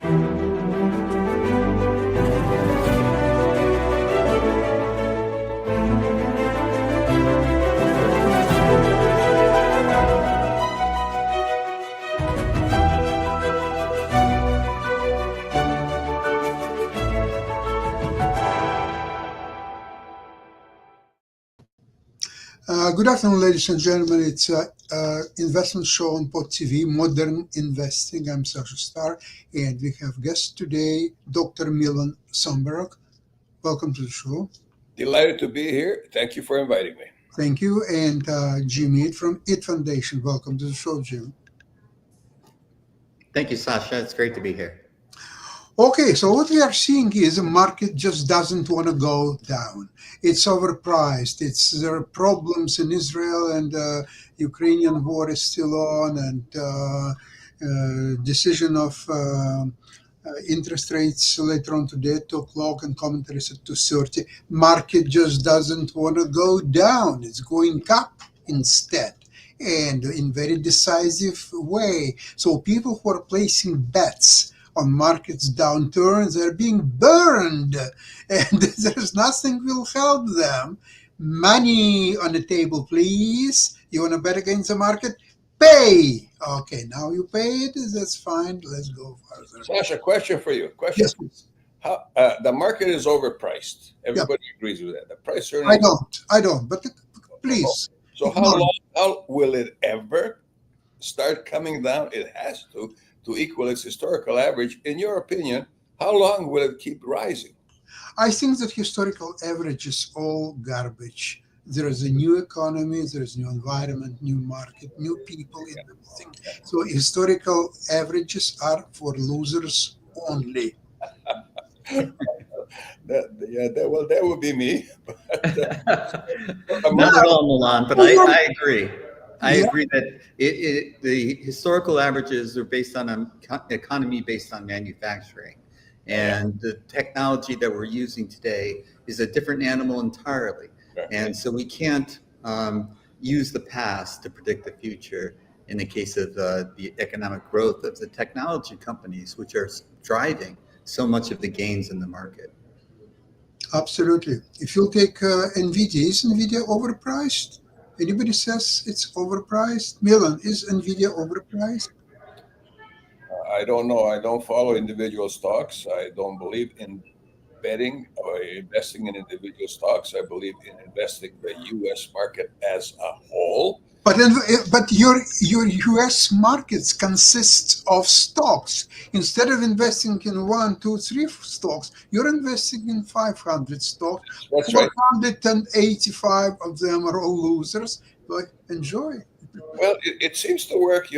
Good afternoon, ladies and gentlemen. It's investment show on Pod TV, Modern Investing. I'm Sasha Star, and we have guest today, Dr. Milan Somberg. Welcome to the show. Delighted to be here. Thank you for inviting me. Thank you. And Jim Eat from IT Foundation. Welcome to the show, Jim. Thank you, Sasha. It's great to be here. Okay, so what we are seeing is the market just doesn't want to go down. It's overpriced. There are problems in Israel, and Ukrainian war is still on, and decision of interest rates later on today at 2 o'clock, and commentaries at 2:30. Market just doesn't want to go down. It's going up instead, and in very decisive way. So people who are placing bets on markets downturns, they're being burned, and there's nothing will help them. Money on the table, please. You want to bet against the market? Pay. Okay, now you paid. That's fine. Let's go further. Sasha, question for you. Question. Yes, please. How, the market is overpriced. Everybody agrees with that. The price earnings. I don't. But please. So how will it ever start coming down? It has to equal its historical average. In your opinion, how long will it keep rising? I think that historical average is all garbage. There is a new economy, there is new environment, new market, new people in everything. So historical averages are for losers only. That would be me. Not at all, Milan, but I agree. I agree that the historical averages are based on an economy based on manufacturing. And the technology that we're using today is a different animal entirely. And so we can't use the past to predict the future in the case of the economic growth of the technology companies, which are driving so much of the gains in the market. Absolutely. If you take NVIDIA, is NVIDIA overpriced? Anybody says it's overpriced? Milan, is NVIDIA overpriced? I don't know. I don't follow individual stocks. I don't believe in betting or investing in individual stocks. I believe in investing the U.S. market as a whole. But your U.S. markets consists of stocks. Instead of investing in 1, 2, 3 stocks, you're investing in 500 stocks. That's right. 485 of them are all losers. But enjoy. Well, it seems to work.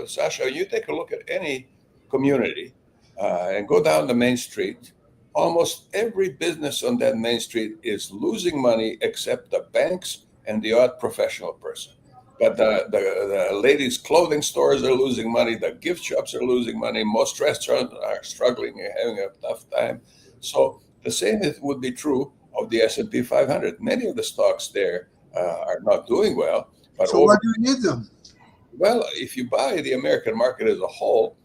Sasha, you take a look at any community and go down the main street. Almost every business on that main street is losing money except the banks and the odd professional person. But the ladies' clothing stores are losing money. The gift shops are losing money. Most restaurants are struggling and having a tough time. So the same would be true of the S&P 500. Many of the stocks there are not doing well. But so why do you need them? Well, if you buy the American market as a whole,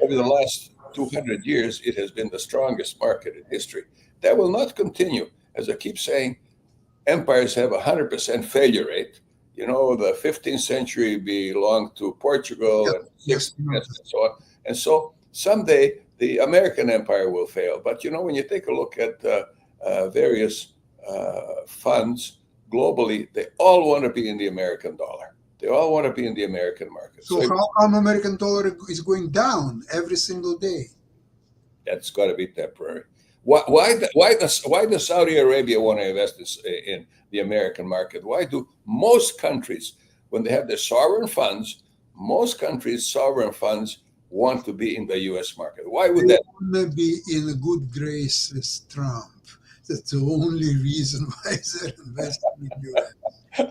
over the last 200 years, it has been the strongest market in history. That will not continue. As I keep saying, empires have 100% failure rate. The 15th century belonged to Portugal and 16th and so on. And so someday the American empire will fail. But, when you take a look at various funds globally, they all want to be in the American dollar. They all want to be in the American market. So how come American dollar is going down every single day? That's got to be temporary. Why does Saudi Arabia want to invest in the American market? Why do most countries, when they have their sovereign funds, sovereign funds want to be in the U.S. market? Why would that? They want to be in a good grace with Trump. That's the only reason why they're investing in the U.S.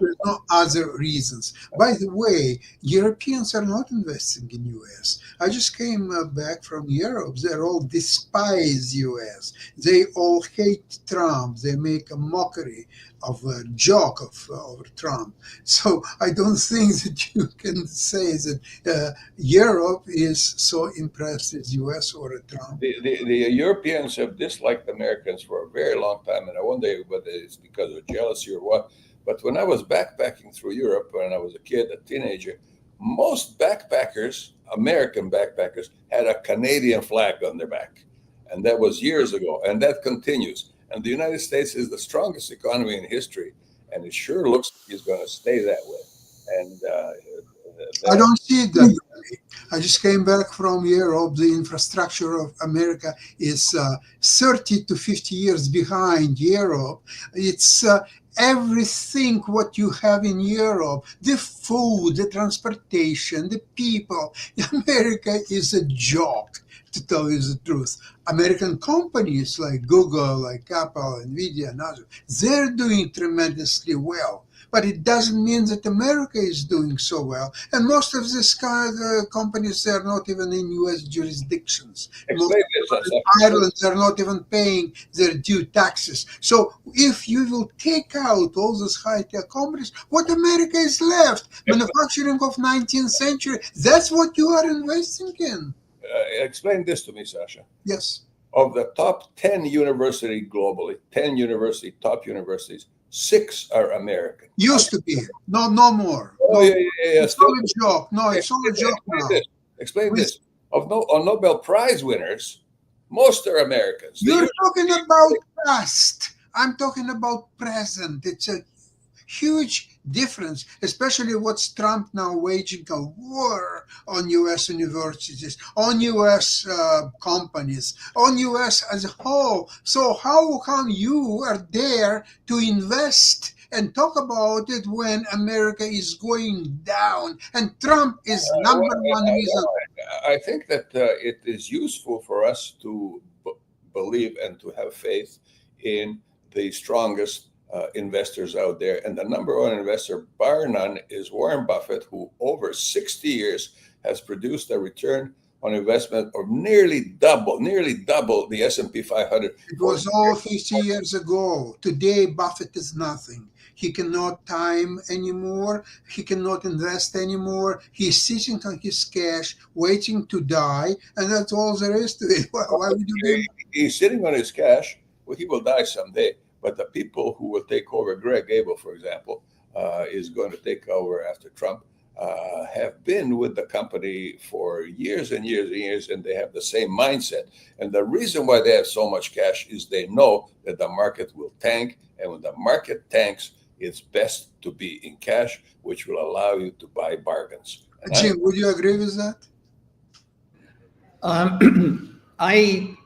There's no other reasons. By the way, Europeans are not investing in US. I just came back from Europe. They all despise US. They all hate Trump. They make a mockery of a joke of over Trump. So I don't think that you can say that Europe is so impressed with US or Trump. The Europeans have disliked Americans for a very long time, and I wonder whether it's because of jealousy or what. But when I was backpacking through Europe, when I was a kid, a teenager, most backpackers, American backpackers, had a Canadian flag on their back. And that was years ago, and that continues. And the United States is the strongest economy in history, and it sure looks like it's going to stay that way. And I don't see it that way. I just came back from Europe. The infrastructure of America is 30 to 50 years behind Europe. It's everything what you have in Europe, the food, the transportation, the people. America is a joke, to tell you the truth. American companies like Google, like Apple, Nvidia, and others, they're doing tremendously well. But it doesn't mean that America is doing so well. And most of these kind of companies, they're not even in U.S. jurisdictions. Most in Ireland, they're not even paying their due taxes. So if you will take out all those high-tech companies, what America is left? Manufacturing of 19th century, that's what you are investing in. Explain this to me, Sasha. Yes. Of the top 10 universities globally, 10 universities, top universities, 6 are American. Used to be. No more. Oh, yeah. It's not a joke. No, it's not a joke now. Explain this. Of Nobel Prize winners, most are Americans. You're talking about past. I'm talking about present. It's a huge difference, especially what's Trump now waging a war on U.S. universities, on U.S. companies, on U.S. as a whole. So how come you are there to invest and talk about it when America is going down and Trump is number one reason? I think that it is useful for us to believe and to have faith in the strongest investors out there. And the number one investor, bar none, is Warren Buffett, who over 60 years has produced a return on investment of nearly double the S&P 500. It was all 50 years ago. Today, Buffett is nothing. He cannot time anymore. He cannot invest anymore. He's sitting on his cash, waiting to die, and that's all there is to it. Why would you do? He's sitting on his cash. Well, he will die someday. But the people who will take over, Greg Abel, for example, is going to take over after Trump, have been with the company for years and years and years, and they have the same mindset. And the reason why they have so much cash is they know that the market will tank. And when the market tanks, it's best to be in cash, which will allow you to buy bargains. And Jim, would you agree with that? I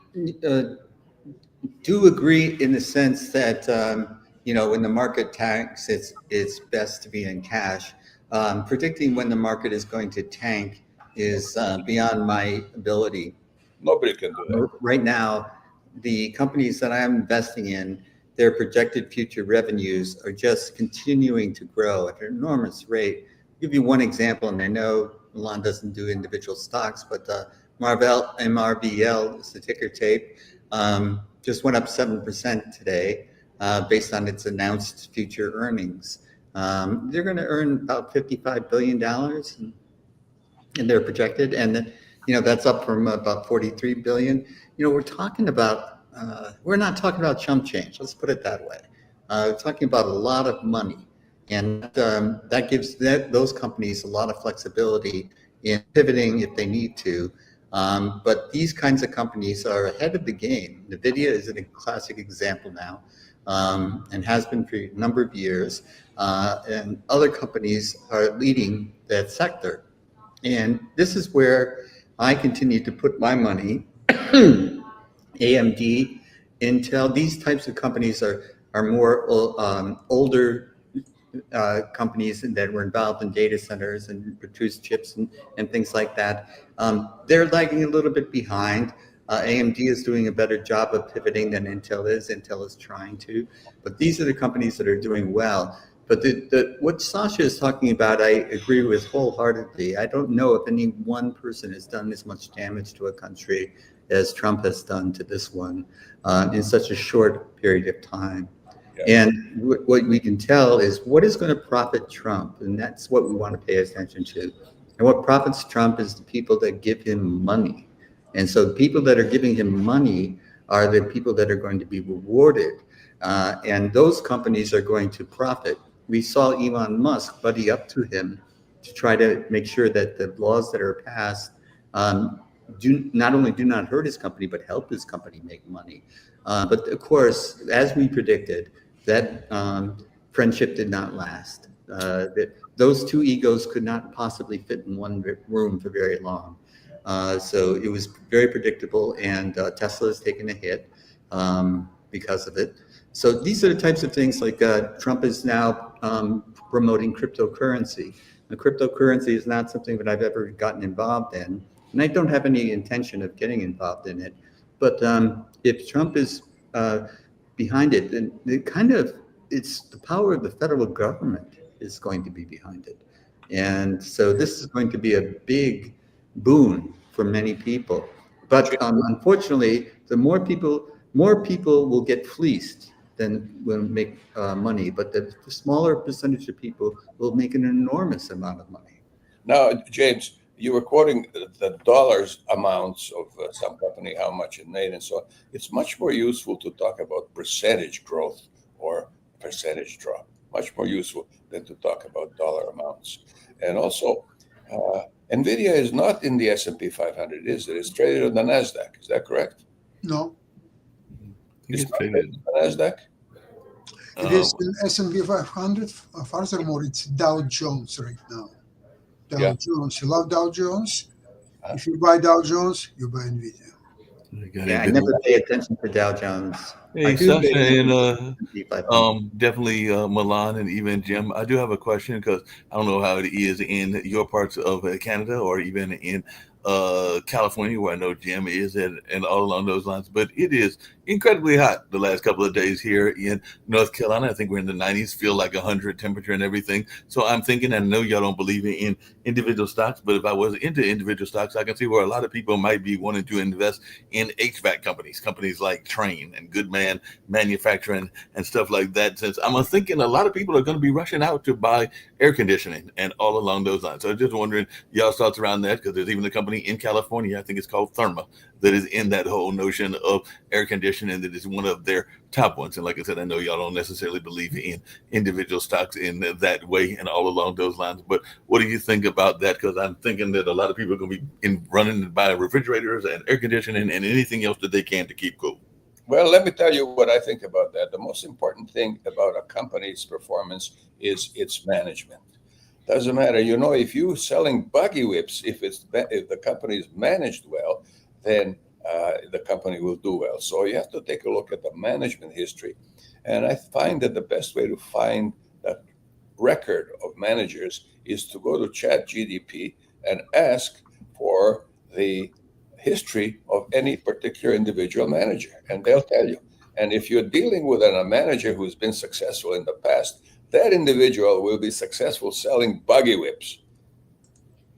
do agree in the sense that, when the market tanks, it's best to be in cash. Predicting when the market is going to tank is beyond my ability. Nobody can do that. Right now, the companies that I'm investing in, their projected future revenues are just continuing to grow at an enormous rate. I'll give you one example, and I know Milan doesn't do individual stocks, but Marvell, MRVL is the ticker tape, just went up 7% today based on its announced future earnings. They're going to earn about $55 billion in their projected, and that's up from about 43 billion. We're talking about we're not talking about chump change. Let's put it that way. We're talking about a lot of money, and that gives those companies a lot of flexibility in pivoting if they need to. But these kinds of companies are ahead of the game. NVIDIA is a classic example now, and has been for a number of years. And other companies are leading that sector. And this is where I continue to put my money. AMD, Intel, these types of companies are more older companies that were involved in data centers and produce chips and things like that. They're lagging a little bit behind. AMD is doing a better job of pivoting than Intel is. Intel is trying to, but these are the companies that are doing well. But what Sasha is talking about, I agree with wholeheartedly. I don't know if any one person has done as much damage to a country as Trump has done to this one in such a short period of time. Yeah. And what we can tell is what is going to profit Trump, and that's what we want to pay attention to. And what profits Trump is the people that give him money. And so the people that are giving him money are the people that are going to be rewarded. And those companies are going to profit. We saw Elon Musk buddy up to him to try to make sure that the laws that are passed do not hurt his company, but help his company make money. But of course, as we predicted, that friendship did not last. Those two egos could not possibly fit in one room for very long. So it was very predictable, and Tesla has taken a hit because of it. So these are the types of things like Trump is now promoting cryptocurrency. The cryptocurrency is not something that I've ever gotten involved in, and I don't have any intention of getting involved in it. But if Trump is behind it, then it's the power of the federal government is going to be behind it. And so this is going to be a big boon for many people. But unfortunately, the more people will get fleeced than will make money, but the smaller percentage of people will make an enormous amount of money. Now, James, you were quoting the dollars amounts of some company, how much it made, and so on. It's much more useful to talk about percentage growth or percentage drop. Much more useful than to talk about dollar amounts. And also, NVIDIA is not in the S&P 500, is it? It's traded on the NASDAQ. Is that correct? No, It's not traded on the NASDAQ? it is in S&P 500. Furthermore, it's Dow Jones right now. Dow Jones. You love Dow Jones? If you buy Dow Jones, you buy NVIDIA. Yeah, I never pay attention to Dow Jones. Hey, Sasha, and definitely Milan and even Jim. I do have a question because I don't know how it is in your parts of Canada or even in California, where I know Jim is, and all along those lines. But it is incredibly hot the last couple of days here in North Carolina. I think we're in the 90s, feel like 100 temperature and everything. So I'm thinking, I know y'all don't believe in individual stocks, but if I was into individual stocks, I can see where a lot of people might be wanting to invest in HVAC companies like Trane and Goodman Manufacturing and stuff like that. Since I'm thinking a lot of people are going to be rushing out to buy air conditioning and all along those lines. So I'm just wondering y'all's thoughts around that, because there's even a company in California, I think it's called Therma, that is in that whole notion of air conditioning, that is one of their top ones. And like I said, I know y'all don't necessarily believe in individual stocks in that way and all along those lines, but what do you think about that? Because I'm thinking that a lot of people are going to be running to buy refrigerators and air conditioning and anything else that they can to keep cool. Well, let me tell you what I think about that. The most important thing about a company's performance is its management. Doesn't matter, if you're selling buggy whips, if the company is managed well, then the company will do well. So you have to take a look at the management history. And I find that the best way to find the record of managers is to go to ChatGPT and ask for the history of any particular individual manager, and they'll tell you. And if you're dealing with a manager who's been successful in the past, that individual will be successful selling buggy whips.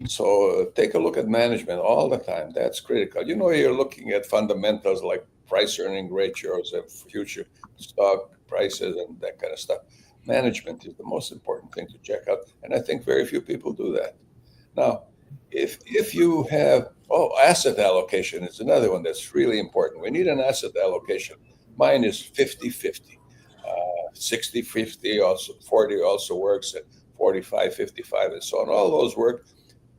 So take a look at management all the time. That's critical. You're looking at fundamentals like price earning ratios and future stock prices and that kind of stuff. Management is the most important thing to check out, and I think very few people do that. Now, if you have asset allocation is another one that's really important. We need an asset allocation. Mine is 50-50. 60-50 also, 40 also works, and 45-55 and so on. All those work,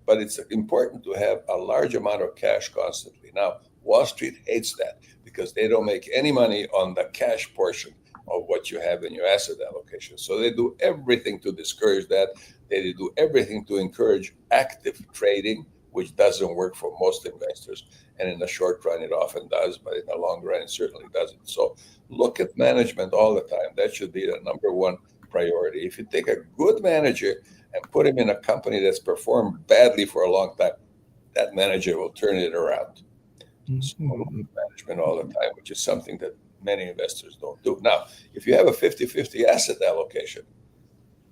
but it's important to have a large amount of cash constantly. Now, Wall Street hates that because they don't make any money on the cash portion of what you have in your asset allocation. So they do everything to discourage that. They do everything to encourage active trading, which doesn't work for most investors. And in the short run, it often does, but in the long run, it certainly doesn't. So look at management all the time. That should be the number one priority. If you take a good manager and put him in a company that's performed badly for a long time, that manager will turn it around. So management all the time, which is something that many investors don't do. Now, if you have a 50-50 asset allocation,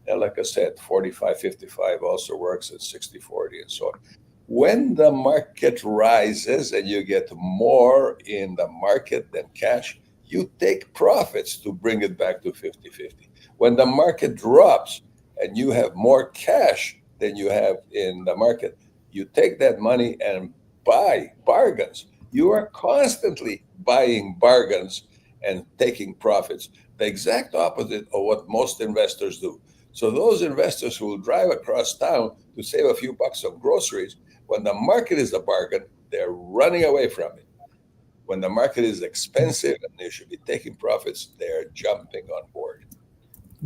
And like I said, 45-55 also works at 60-40 and so on. When the market rises and you get more in the market than cash, you take profits to bring it back to 50-50. When the market drops and you have more cash than you have in the market, you take that money and buy bargains. You are constantly buying bargains and taking profits, the exact opposite of what most investors do. So those investors who will drive across town to save a few bucks on groceries, when the market is a bargain, they're running away from it. When the market is expensive and they should be taking profits, they're jumping on board.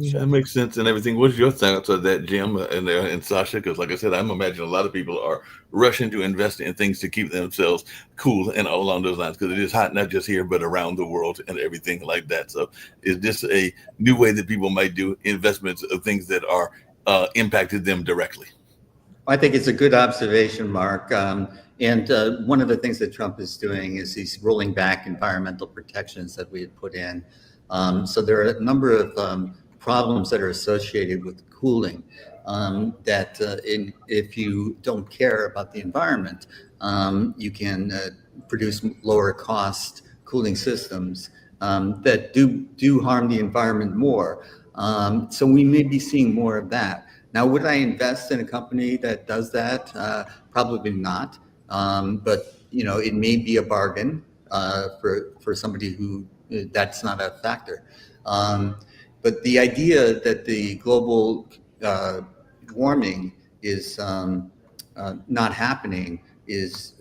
Yeah, that makes sense and everything. What's your thoughts on that, Jim and Sasha? Because, like I said, I'm imagining a lot of people are rushing to invest in things to keep themselves cool and all along those lines because it is hot not just here but around the world and everything like that. So, is this a new way that people might do investments of things that are impacted them directly? I think it's a good observation, Mark. And one of the things that Trump is doing is he's rolling back environmental protections that we had put in. So there are a number of problems that are associated with cooling that if you don't care about the environment, you can produce lower cost cooling systems that do harm the environment more. So we may be seeing more of that. Now, would I invest in a company that does that? Probably not. But it may be a bargain for somebody who that's not a factor. But the idea that the global warming is not happening is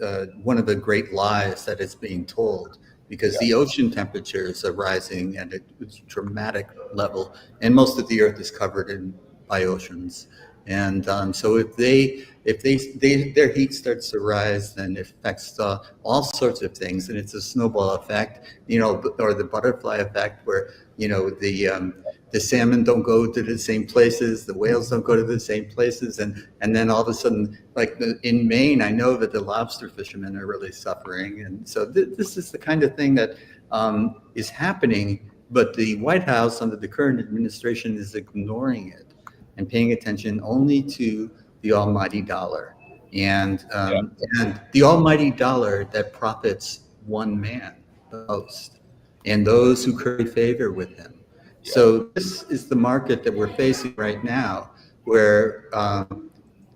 one of the great lies that is being told, because the ocean temperatures are rising at a dramatic level, and most of the Earth is covered by oceans. And so if their heat starts to rise, then it affects all sorts of things, and it's a snowball effect, or the butterfly effect, where the salmon don't go to the same places, the whales don't go to the same places, and then all of a sudden, like in Maine, I know that the lobster fishermen are really suffering, and so this is the kind of thing that is happening, but the White House under the current administration is ignoring it and paying attention only to the almighty dollar, and the almighty dollar that profits one man the most, and those who curry favor with him. So this is the market that we're facing right now, where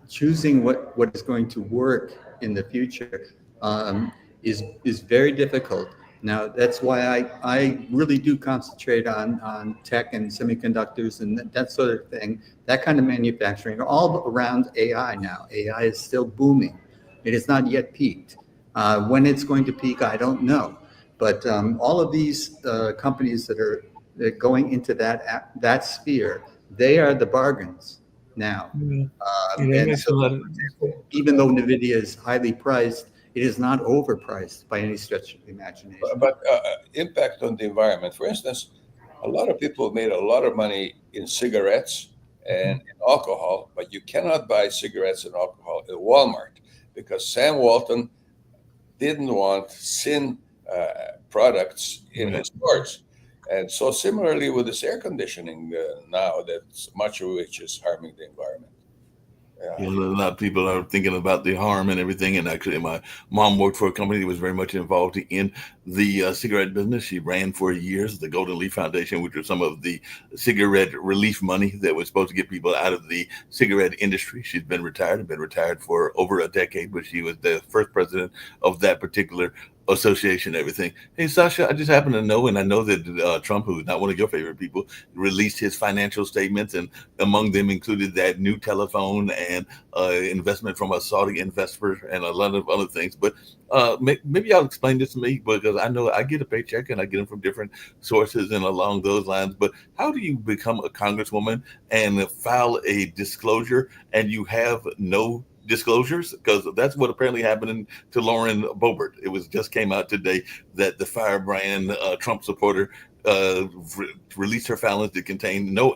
choosing what is going to work in the future is very difficult. Now, that's why I really do concentrate on tech and semiconductors and that sort of thing, that kind of manufacturing, all around AI now. AI is still booming. It has not yet peaked. When it's going to peak, I don't know. But all of these companies that are going into that sphere, they are the bargains now. And so, even though NVIDIA is highly priced, it is not overpriced by any stretch of the imagination. But impact on the environment, for instance, a lot of people made a lot of money in cigarettes and in alcohol, but you cannot buy cigarettes and alcohol at Walmart because Sam Walton didn't want sin products in his stores. And so similarly with this air conditioning now, that's much of which is harming the environment. A lot of people are thinking about the harm and everything. And actually, my mom worked for a company that was very much involved in the cigarette business. She ran for years the Golden Leaf Foundation, which was some of the cigarette relief money that was supposed to get people out of the cigarette industry. She's been retired for over a decade, but she was the first president of that particular association, everything. Hey, Sasha, I just happen to know, and I know that Trump, who is not one of your favorite people, released his financial statements, and among them included that new telephone and investment from a Saudi investor and a lot of other things. But maybe y'all explain this to me, because I know I get a paycheck and I get them from different sources and along those lines. But how do you become a congresswoman and file a disclosure and you have no disclosures? Because that's what apparently happened to Lauren Boebert. It was just came out today that the firebrand Trump supporter released her filings that contained no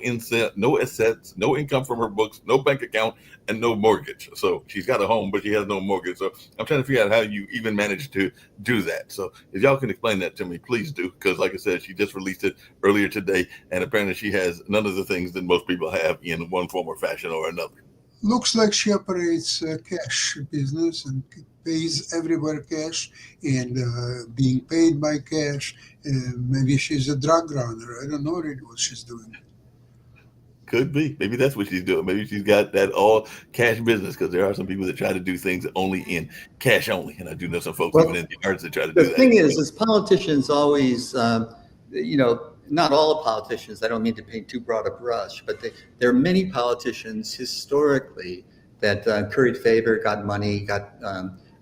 assets, no income from her books, no bank account, and no mortgage. So she's got a home, but she has no mortgage. So I'm trying to figure out how you even managed to do that. So if y'all can explain that to me, please do. Because like I said, she just released it earlier today, and apparently she has none of the things that most people have in one form or fashion or another. Looks like she operates a cash business and pays everywhere cash and being paid by cash. Maybe she's a drug runner. I don't know really what she's doing. Could be. Maybe that's what she's doing. Maybe she's got that all cash business, because there are some people that try to do things only in cash only. And I do know some folks even in the arts that try to do that. The thing is politicians always, not all politicians, I don't mean to paint too broad a brush, but there are many politicians historically that curried favor, got money,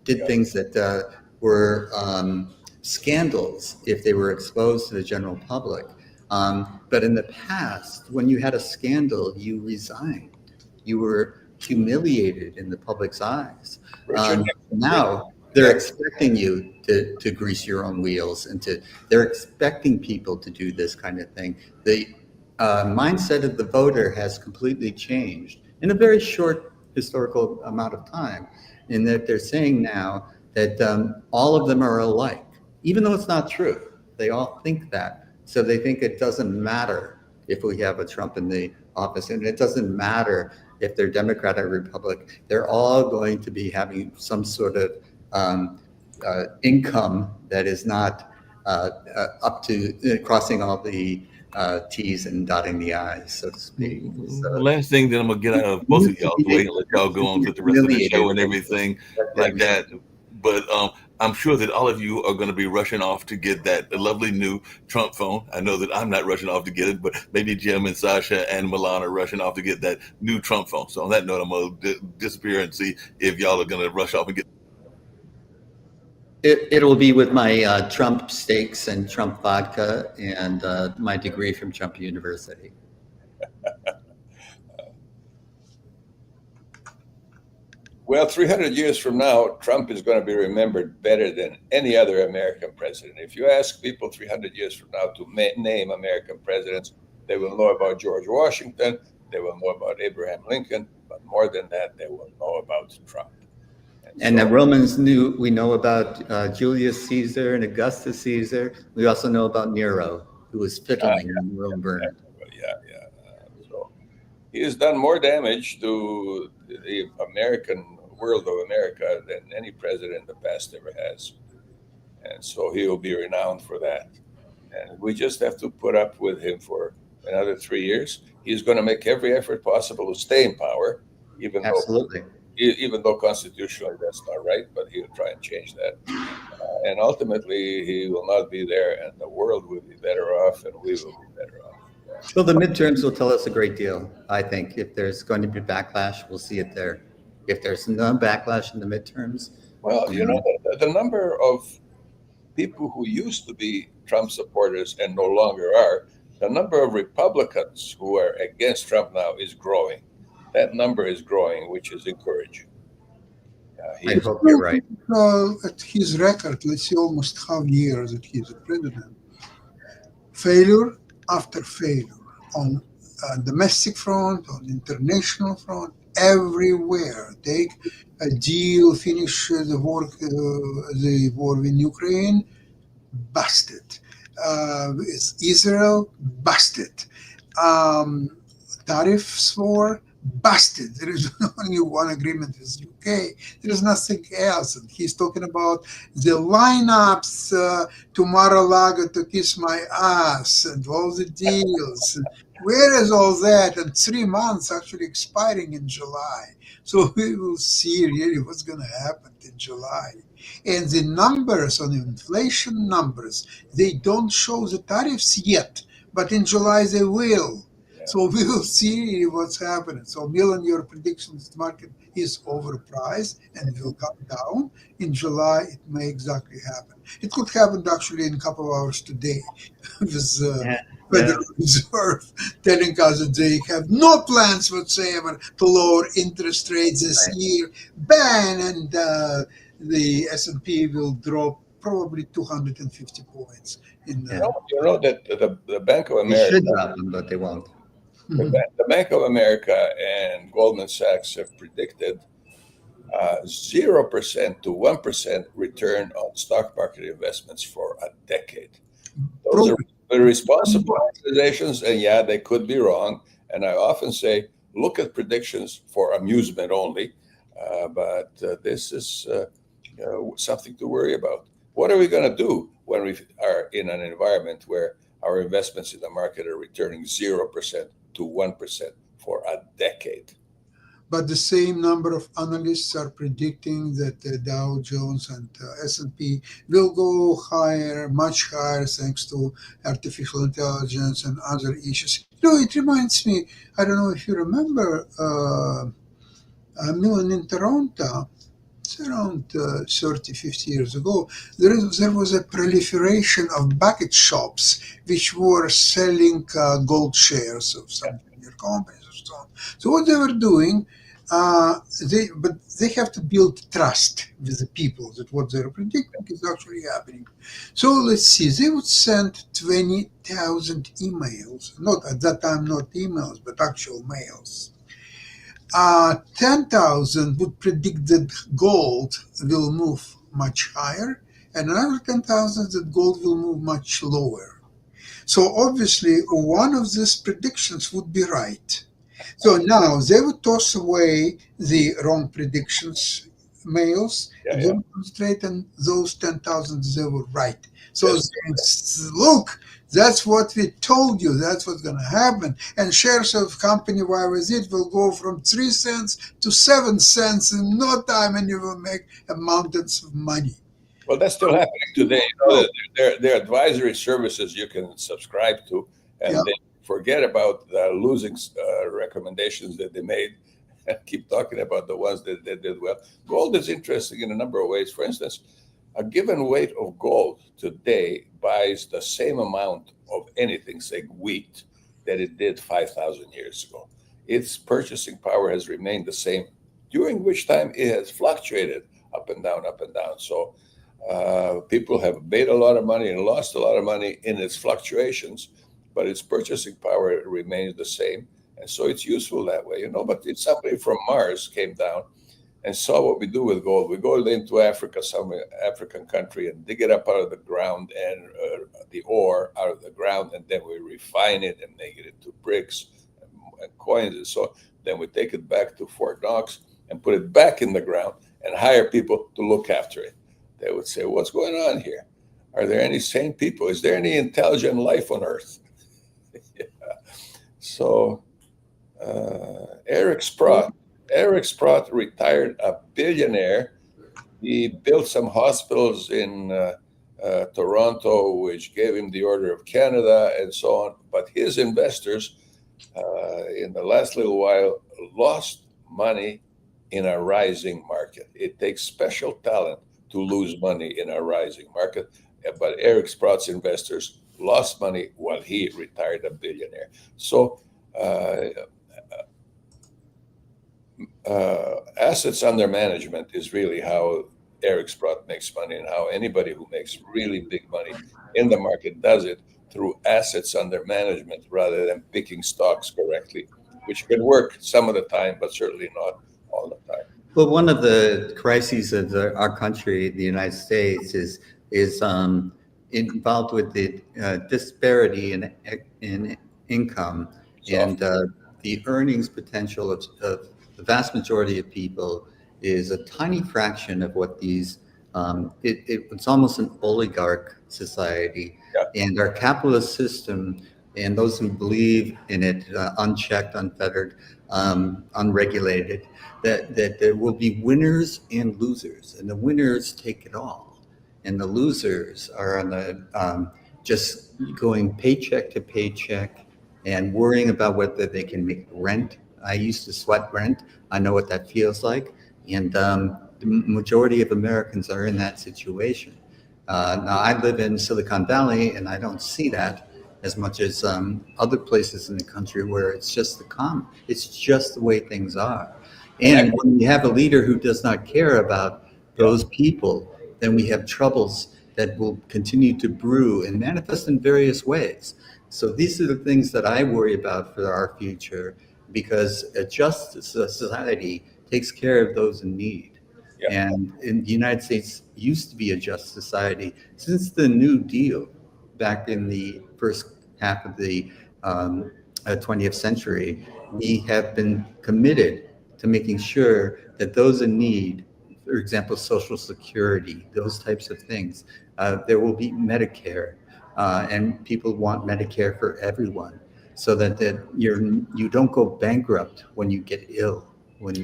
did things that were scandals if they were exposed to the general public. But in the past, when you had a scandal, you resigned. You were humiliated in the public's eyes. Now they're expecting you to grease your own wheels they're expecting people to do this kind of thing. The mindset of the voter has completely changed in a very short historical amount of time, in that they're saying now that all of them are alike, even though it's not true. They all think that. So they think it doesn't matter if we have a Trump in the office, and it doesn't matter if they're Democrat or Republican. They're all going to be having some sort of income that is not up to crossing all the T's and dotting the I's, so to speak. So, the last thing that I'm gonna get out of both of y'all, wait and let y'all go on with the rest of the show and everything like that. But I'm sure that all of you are going to be rushing off to get that lovely new Trump phone. I know that I'm not rushing off to get it, but maybe Jim and Sasha and Milan are rushing off to get that new Trump phone. So on that note, I'm going to disappear and see if y'all are going to rush off and get it. It'll be with my Trump steaks and Trump vodka and my degree from Trump University. Well, 300 years from now, Trump is going to be remembered better than any other American president. If you ask people 300 years from now to name American presidents, they will know about George Washington, they will know about Abraham Lincoln, but more than that, they will know about Trump. And the Romans we know about Julius Caesar and Augustus Caesar. We also know about Nero, who was fiddling in Rome burned. So he has done more damage to the American world of America than any president in the past ever has. And so he will be renowned for that. And we just have to put up with him for another 3 years. He's going to make every effort possible to stay in power, even though constitutionally that's not right, but he'll try and change that. And ultimately, he will not be there, and the world will be better off, and we will be better off. Well, the midterms will tell us a great deal, I think. If there's going to be backlash, we'll see it there. If there's no backlash in the midterms. Well, the number of people who used to be Trump supporters and no longer are, the number of Republicans who are against Trump now is growing. That number is growing, which is encouraging. I hope you're right. At his record, let's see, almost half years that he's a president, failure after failure on domestic front, on international front, everywhere. Take a deal, finish the war in Ukraine, busted. Israel, busted. Tariffs war, busted. There is only one agreement with UK. There is nothing else. And he's talking about the lineups to Mar-a-Lago to kiss my ass and all the deals. Where is all that? And 3 months actually expiring in July. So we will see really what's going to happen in July. And the numbers on inflation numbers, they don't show the tariffs yet, but in July they will. So we will see what's happening. So Milan, your prediction is the market is overpriced and it will come down. In July, it may exactly happen. It could happen actually in a couple of hours today with Federal Reserve telling us that they have no plans whatsoever to lower interest rates this year. Bang! And the S&P will drop probably 250 points in the. Yeah. You know that the Bank of They America, should drop them, but they won't. the Bank of America and Goldman Sachs have predicted 0% to 1% return on stock market investments for a decade. Those are responsible organizations, and yeah, they could be wrong. And I often say, look at predictions for amusement only, but this is something to worry about. What are we going to do when we are in an environment where our investments in the market are returning 0% to 1% for a decade? But the same number of analysts are predicting that the Dow Jones and S&P will go higher, much higher, thanks to artificial intelligence and other issues. It reminds me, I don't know if you remember Milan in Toronto. It's around 30, 50 years ago. There was a proliferation of bucket shops which were selling gold shares of some junior companies and so on. So what they were doing, they have to build trust with the people that what they're predicting is actually happening. So let's see, they would send 20,000 emails, not at that time, not emails, but actual mails. 10,000 would predict that gold will move much higher, and another 10,000 that gold will move much lower. So obviously, one of these predictions would be right. So now they would toss away the wrong predictions mails, they would concentrate on those 10,000 they were right. So look, that's what we told you. That's what's going to happen. And shares of company YYZ will go from 3 cents to 7 cents in no time, and you will make mountains of money. Well, that's still happening today. There are advisory services you can subscribe to, and they forget about the losing recommendations that they made and keep talking about the ones that did well. Gold is interesting in a number of ways. For instance, a given weight of gold today buys the same amount of anything, say wheat, that it did 5,000 years ago. Its purchasing power has remained the same, during which time it has fluctuated up and down, up and down. So people have made a lot of money and lost a lot of money in its fluctuations, but its purchasing power remains the same. And so it's useful that way, But if somebody from Mars came down and saw what we do with gold, we go into Africa, some African country, and dig it up out of the ground and the ore out of the ground, and then we refine it and make it into bricks and coins. And so then we take it back to Fort Knox and put it back in the ground and hire people to look after it. They would say, what's going on here? Are there any sane people? Is there any intelligent life on Earth? So Eric Sprott retired a billionaire. He built some hospitals in Toronto, which gave him the Order of Canada and so on. But his investors, in the last little while, lost money in a rising market. It takes special talent to lose money in a rising market. But Eric Sprott's investors lost money while he retired a billionaire. So assets under management is really how Eric Sprott makes money, and how anybody who makes really big money in the market does it through assets under management rather than picking stocks correctly, which can work some of the time, but certainly not all the time. Well, one of the crises of our country, the United States, is involved with the disparity in income and the earnings potential of the vast majority of people is a tiny fraction of what these. It's almost an oligarch society, and our capitalist system and those who believe in it, unchecked, unfettered, unregulated, that there will be winners and losers, and the winners take it all, and the losers are on the just going paycheck to paycheck and worrying about whether they can make rent. I used to sweat rent. I know what that feels like, and the majority of Americans are in that situation. Now, I live in Silicon Valley, and I don't see that as much as other places in the country where it's just it's just the way things are. And when you have a leader who does not care about those people, then we have troubles. that will continue to brew and manifest in various ways. So these are the things that I worry about for our future, because a just society takes care of those in need. Yeah. And in the United States used to be a just society. Since the New Deal back in the first half of the 20th century, we have been committed to making sure that those in need, for example, Social Security, those types of things, there will be Medicare, and people want Medicare for everyone, so that you don't go bankrupt when you get ill. When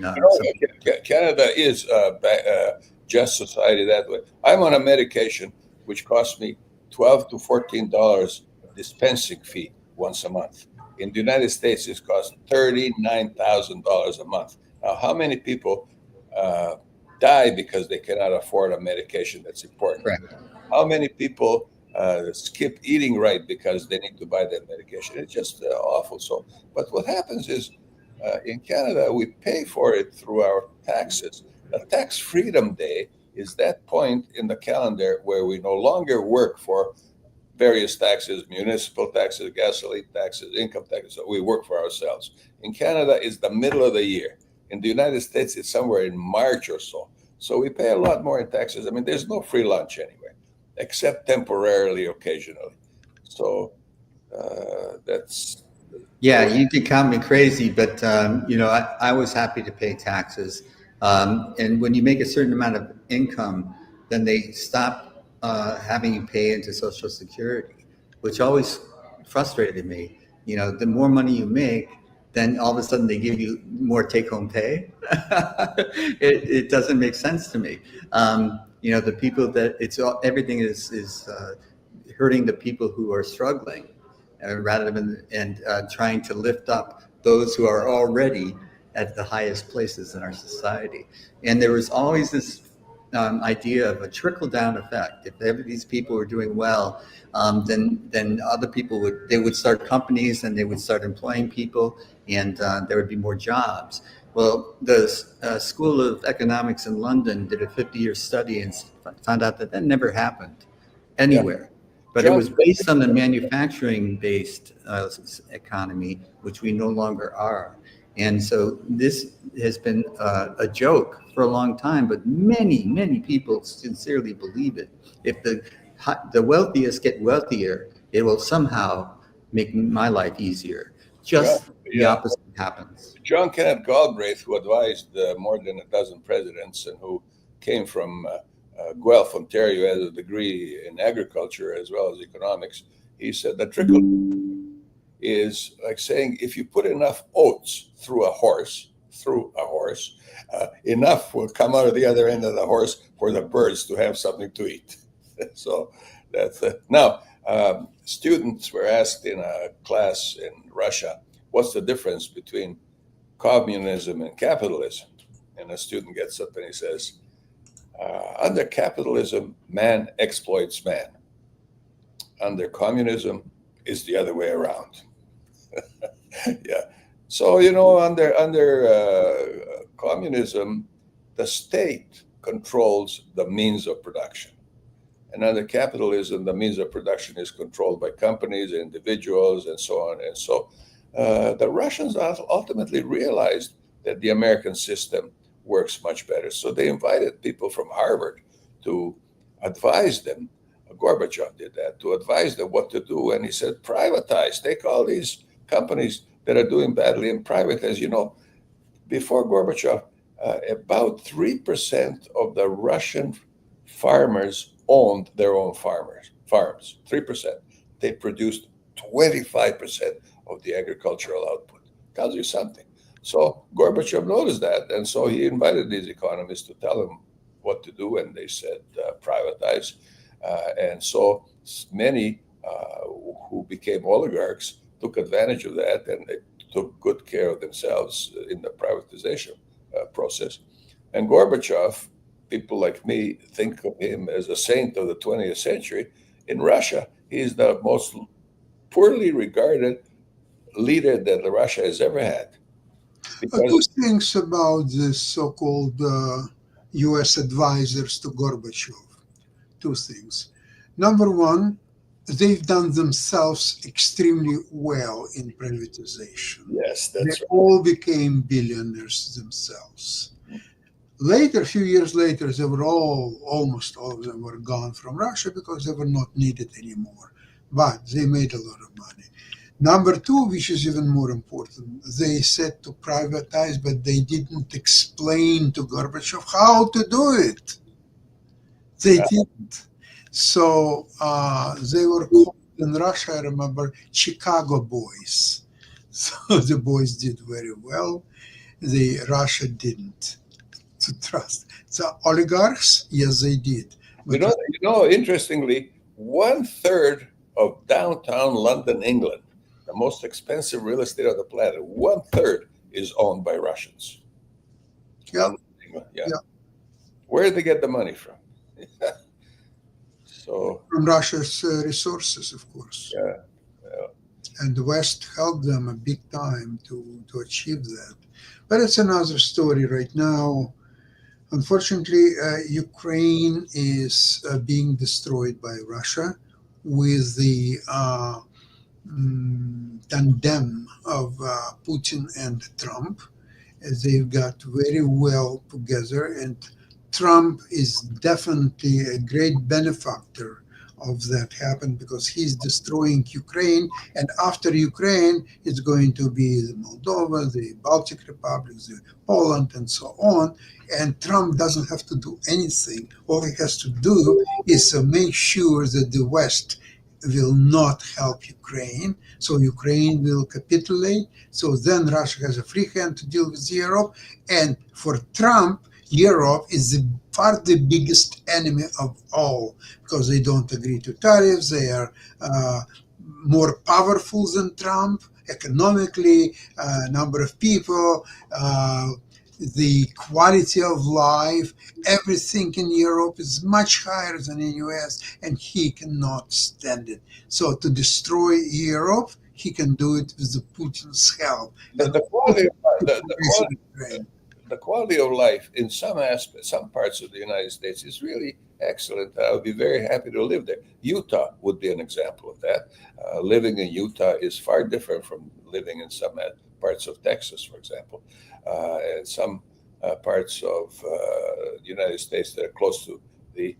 Canada is a just society that way. I'm on a medication which costs me $12 to $14 dispensing fee once a month. In the United States, it costs $39,000 a month. Now, how many people die because they cannot afford a medication that's important? Correct. How many people skip eating right because they need to buy that medication? It's just awful. So, but what happens is, in Canada, we pay for it through our taxes. The Tax Freedom Day is that point in the calendar where we no longer work for various taxes, municipal taxes, gasoline taxes, income taxes. So we work for ourselves. In Canada, it's the middle of the year. In the United States, it's somewhere in March or so. So we pay a lot more in taxes. I mean, there's no free lunch anyway, except temporarily, occasionally. So that's... Yeah, you can count me crazy, but I was happy to pay taxes. And when you make a certain amount of income, then they stop having you pay into Social Security, which always frustrated me. The more money you make, then all of a sudden they give you more take-home pay. It doesn't make sense to me. The people that everything is hurting the people who are struggling. Rather than trying to lift up those who are already at the highest places in our society. And there was always this idea of a trickle-down effect. If these people were doing well, then other people would start companies, and they would start employing people, and there would be more jobs. Well, the School of Economics in London did a 50-year study and found out that never happened anywhere. Yeah. But it was based on the manufacturing-based economy, which we no longer are. And so this has been a joke for a long time, but many, many people sincerely believe it. If the wealthiest get wealthier, it will somehow make my life easier. The opposite happens. John Kenneth Galbraith, who advised more than a dozen presidents and who came from Guelph, Ontario, has a degree in agriculture as well as economics. He said the trickle is like saying if you put enough oats through a horse, enough will come out of the other end of the horse for the birds to have something to eat. So that's it. Now, students were asked in a class in Russia, what's the difference between communism and capitalism? And a student gets up and he says, under capitalism, man exploits man. Under communism, is the other way around. Yeah. So, under communism, the state controls the means of production. And under capitalism, the means of production is controlled by companies, individuals, and so on. And so the Russians ultimately realized that the American system works much better. So they invited people from Harvard to advise them. Gorbachev did that, to advise them what to do. And he said, privatize. Take all these companies that are doing badly and privatize. Before Gorbachev, about 3% of the Russian farmers owned their own farms. 3%. They produced 25% of the agricultural output. Tells you something. So Gorbachev noticed that, and so he invited these economists to tell him what to do, and they said privatize. And so many who became oligarchs took advantage of that, and they took good care of themselves in the privatization process. And Gorbachev, people like me think of him as a saint of the 20th century. In Russia, he's the most poorly regarded leader that Russia has ever had. Two things about the so-called U.S. advisors to Gorbachev. Two things. Number one, they've done themselves extremely well in privatization. Yes, They that's right. all became billionaires themselves. Later, a few years later, they were almost all of them were gone from Russia because they were not needed anymore. But they made a lot of money. Number two, which is even more important, they said to privatize, but they didn't explain to Gorbachev how to do it. They didn't. So they were called in Russia, I remember, Chicago boys. So the boys did very well. The Russia didn't to trust. The oligarchs, yes, they did. But Interestingly, 1/3 of downtown London, England, the most expensive real estate on the planet, 1/3 is owned by Russians. yeah, London, England, yeah. yeah. Where did they get the money from? So From Russia's resources, of course. yeah, And the West helped them a big time to achieve that. But it's another story right now. Unfortunately, Ukraine is being destroyed by Russia with the tandem of Putin and Trump. They've got very well together, and Trump is definitely a great benefactor of that happen because he's destroying Ukraine, and after Ukraine, it's going to be the Moldova, the Baltic republics, the Poland, and so on. And Trump doesn't have to do anything. All he has to do is to make sure that the West will not help Ukraine, so Ukraine will capitulate. So then Russia has a free hand to deal with Europe. And for Trump, Europe is far the biggest enemy of all because they don't agree to tariffs. They are more powerful than Trump economically, number of people, the quality of life, everything in Europe is much higher than in US, and he cannot stand it. So to destroy Europe, he can do it with the Putin's help. the quality of life in some aspects, some parts of the United States is really excellent. I would be very happy to live there. Utah would be an example of that. Living in Utah is far different from living in some parts of Texas, for example, and some parts of the United States that are close to the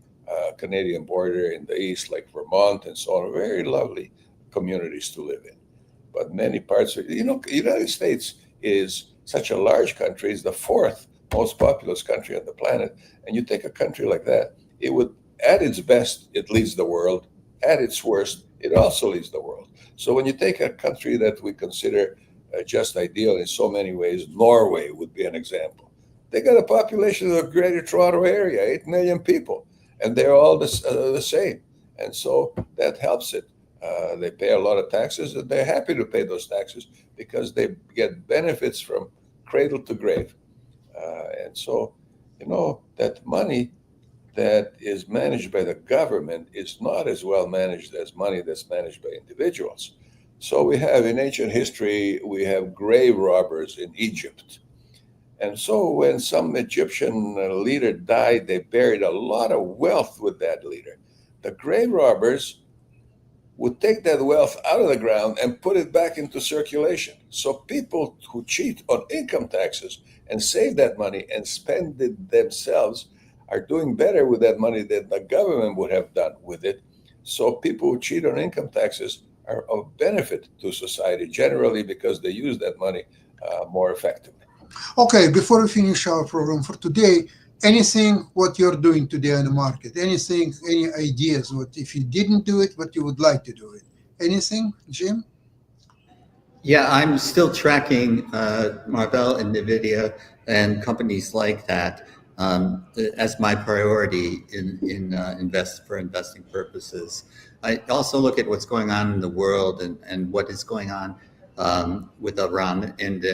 Canadian border in the east, like Vermont and so on, are very lovely communities to live in. But many parts of, the United States is such a large country, is the fourth most populous country on the planet. And you take a country like that, it would, at its best, it leads the world. At its worst, it also leads the world. So when you take a country that we consider just ideal in so many ways, Norway would be an example. They got a population of the Greater Toronto Area, 8 million people, and they're all the same. And so that helps it. They pay a lot of taxes, and they're happy to pay those taxes because they get benefits from cradle to grave. And so, that money that is managed by the government is not as well managed as money that's managed by individuals. So we have in ancient history, we have grave robbers in Egypt. And so when some Egyptian leader died, they buried a lot of wealth with that leader. The grave robbers would take that wealth out of the ground and put it back into circulation. So people who cheat on income taxes and save that money and spend it themselves are doing better with that money than the government would have done with it. So people who cheat on income taxes are of benefit to society generally because they use that money more effectively. Okay, before we finish our program for today, anything what you're doing today on the market, anything, any ideas, what if you didn't do it, what you would like to do it? Anything, Jim? Yeah, I'm still tracking Marvell and NVIDIA and companies like that as my priority in investing purposes. I also look at what's going on in the world and what is going on with Iran and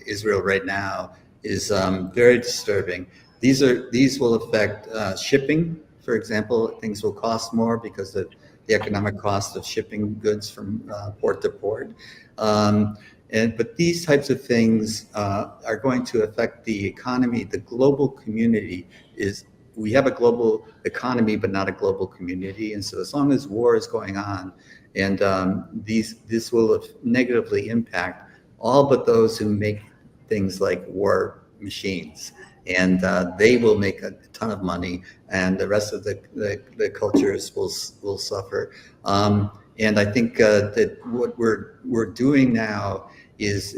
Israel right now is very disturbing. These will affect shipping, for example. Things will cost more because of the economic cost of shipping goods from port to port. But these types of things are going to affect the economy. The global community is we have a global economy, but not a global community. And so as long as war is going on, and this will negatively impact all but those who make things like war machines. And they will make a ton of money, and the rest of the cultures will suffer. And I think that what we're doing now is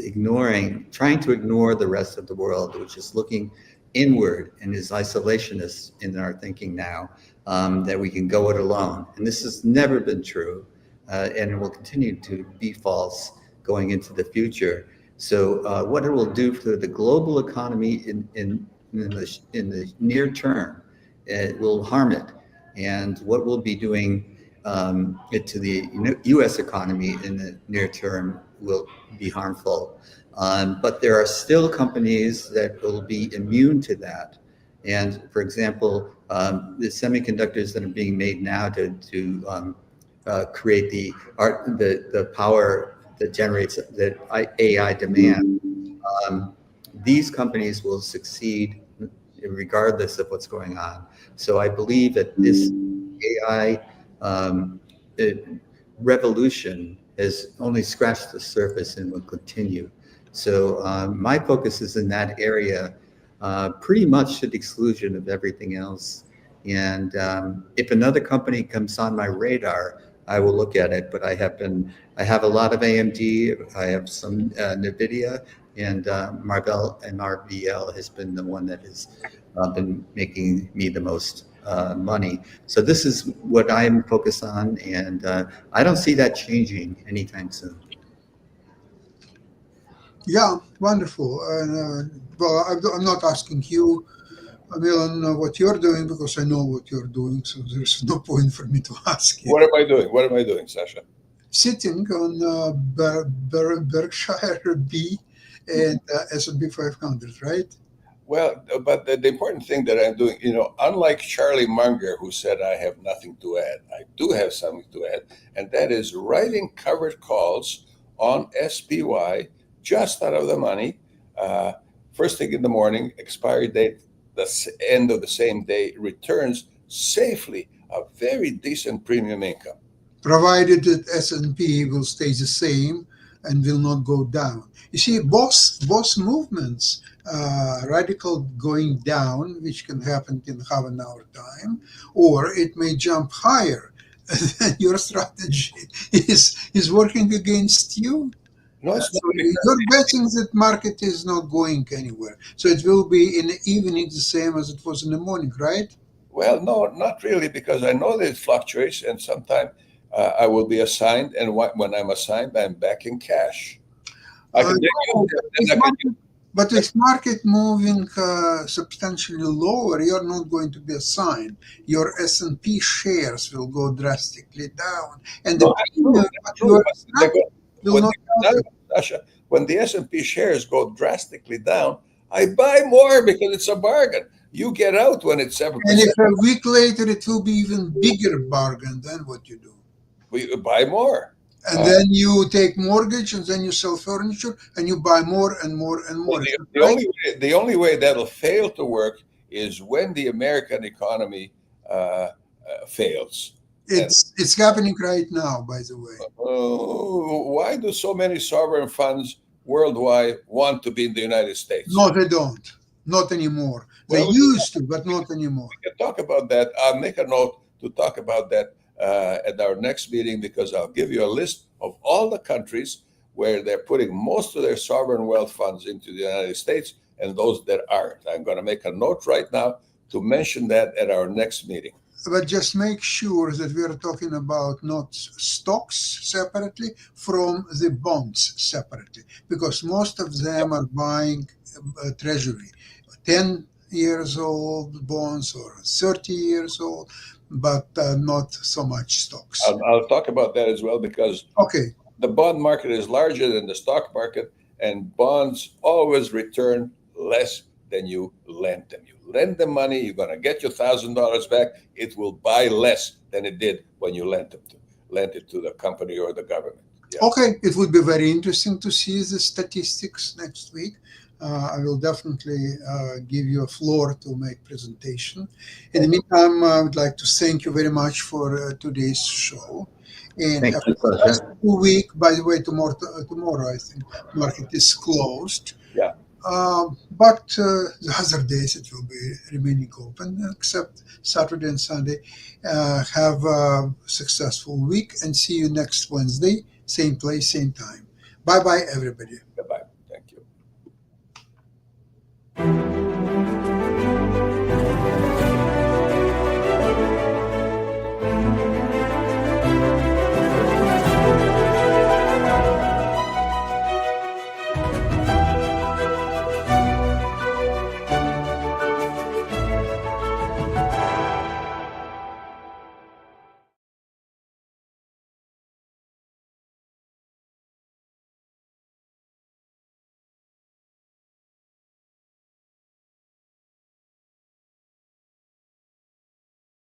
trying to ignore the rest of the world, which is looking inward and is isolationist in our thinking now, that we can go it alone. And this has never been true, and it will continue to be false going into the future. So what it will do for the global economy in the near term, it will harm it. And what we'll be doing it to the U.S. economy in the near term will be harmful. But there are still companies that will be immune to that. And for example, the semiconductors that are being made now to create the power that generates the AI demand, these companies will succeed regardless of what's going on. So I believe that this AI revolution has only scratched the surface and will continue. So my focus is in that area, pretty much to the exclusion of everything else. And if another company comes on my radar, I will look at it. But I have a lot of AMD, I have some NVIDIA, and Marvell and RVL has been the one that has been making me the most money. So this is what I'm focused on, and I don't see that changing anytime soon. Yeah, wonderful. And well, I'm not asking you, Milan, what you're doing, because I know what you're doing. So there's no point for me to ask you. What am I doing? What am I doing, Sasha? Sitting on Berkshire B and S&P 500, right? Well, but the important thing that I'm doing, unlike Charlie Munger, who said I have nothing to add, I do have something to add, and that is writing covered calls on SPY just out of the money, first thing in the morning, expiry date, the end of the same day, returns safely a very decent premium income. Provided that S&P will stay the same and will not go down. You see, both movements, radical going down, which can happen in half an hour time, or it may jump higher. Your strategy is working against you. No, it's not. You're betting that market is not going anywhere. So it will be in the evening the same as it was in the morning, right? Well, no, not really, because I know that it fluctuates, and sometimes I will be assigned, and when I'm assigned, I'm back in cash. But if market moving substantially lower, you're not going to be assigned. Your S&P shares will go drastically down, and the Sasha, when the S&P shares go drastically down, I buy more because it's a bargain. You get out when it's 7%. And if a week later it will be even bigger bargain, then what you do? We buy more. And then you take mortgage, and then you sell furniture, and you buy more and more and more. The only way that'll fail to work is when the American economy fails. It's happening right now, by the way. Why do so many sovereign funds worldwide want to be in the United States? No, they don't. Not anymore. They used to, but not anymore. We can talk about that. I'll make a note to talk about that at our next meeting, because I'll give you a list of all the countries where they're putting most of their sovereign wealth funds into the United States and those that aren't. I'm going to make a note right now to mention that at our next meeting. But just make sure that we are talking about not stocks separately from the bonds separately, because most of them are buying treasury, 10 years old bonds or 30 years old, but not so much stocks. I'll talk about that as well, because the bond market is larger than the stock market, and bonds always return less than you lend them. You lend them money, you're going to get your $1,000 back. It will buy less than it did when you lent it to the company or the government. Yeah. Okay, it would be very interesting to see the statistics next week. I will definitely give you a floor to make presentation. In the meantime, I would like to thank you very much for today's show. And Thank after you, the last pleasure. 2 weeks, by the way, tomorrow I think market is closed. Yeah. But the other days it will be remaining open, except Saturday and Sunday. Have a successful week and see you next Wednesday, same place, same time. Bye bye, everybody.